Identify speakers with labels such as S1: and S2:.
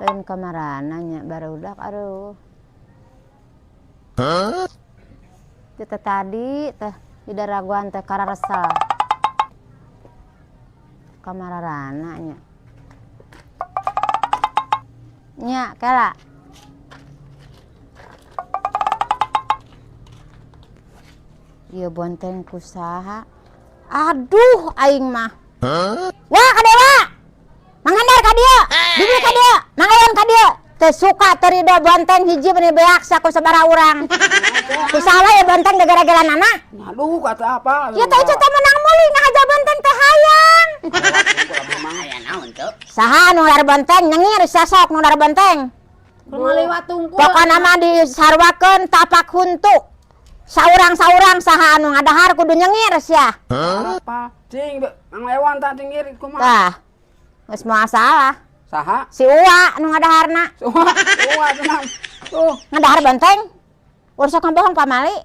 S1: lain kamarana nya barudak aduh. Kita tadi teh di daraguan teh kararesa kamarana nya kela ieu bonteng kusaha aduh aing mah wah kadewa mangandar ka dieu bibir ka dieu mangayon ka dieu teu suka teu ridho bonteng hiji beuni beak saku sabaraha urang kusaha ya bonteng gara-gara nana
S2: aduh kata apa
S1: ya teh teh menang meuli ngahaja bonteng teh hayang saha nu lar bonteng nyengir sasok nu lar bonteng
S3: Lewat tungkul.
S1: pokona mah disarwakeun tapak huntu saurang-saurang saha anu ngadahar kudu nyengir sia
S2: apa cing ngelewan tah cing irit kumaha
S1: tah geus moal salah
S2: saha
S1: si Uwa nu ngadaharna
S2: wah tenang tuh
S1: ngadahar bonteng urus bohong pamali